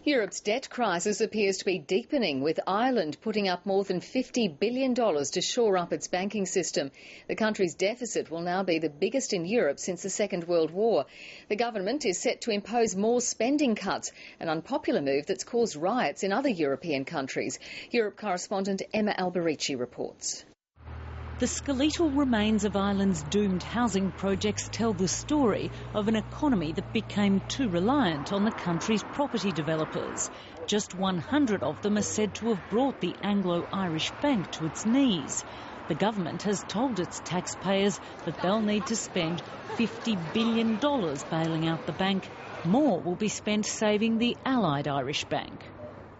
Europe's debt crisis appears to be deepening, with Ireland putting up more than $50 billion to shore up its banking system. The country's deficit will now be the biggest in Europe since the Second World War. The government is set to impose more spending cuts, an unpopular move that's caused riots in other European countries. Europe correspondent Emma Alberici reports. The skeletal remains of Ireland's doomed housing projects tell the story of an economy that became too reliant on the country's property developers. Just 100 of them are said to have brought the Anglo-Irish Bank to its knees. The government has told its taxpayers that they'll need to spend $50 billion bailing out the bank. More will be spent saving the allied Irish Bank.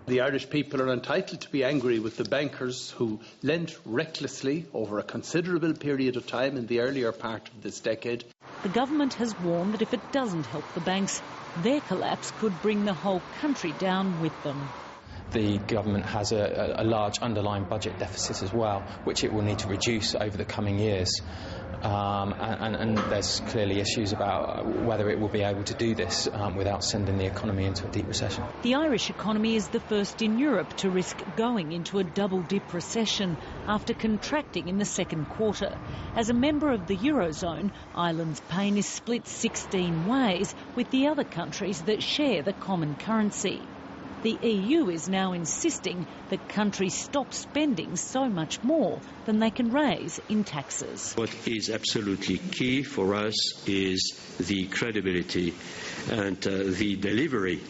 The Irish people are entitled to be angry with the bankers who lent recklessly over a considerable period of time in the earlier part of this decade. The government has warned that if it doesn't help the banks, their collapse could bring the whole country down with them. The government has a large underlying budget deficit as well, which it will need to reduce over the coming years. And there's clearly issues about whether it will be able to do this without sending the economy into a deep recession. The Irish economy is the first in Europe to risk going into a double-dip recession after contracting in the second quarter. As a member of the Eurozone, Ireland's pain is split 16 ways with the other countries that share the common currency. The EU is now insisting that countries stop spending so much more than they can raise in taxes. What is absolutely key for us is the credibility and the delivery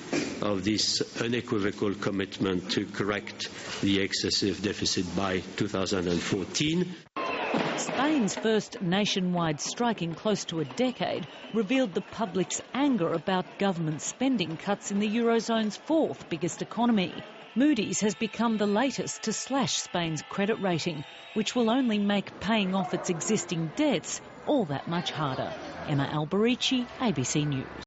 of this unequivocal commitment to correct the excessive deficit by 2014. Spain's first nationwide strike in close to a decade revealed the public's anger about government spending cuts in the Eurozone's fourth biggest economy. Moody's has become the latest to slash Spain's credit rating, which will only make paying off its existing debts all that much harder. Emma Alberici, ABC News.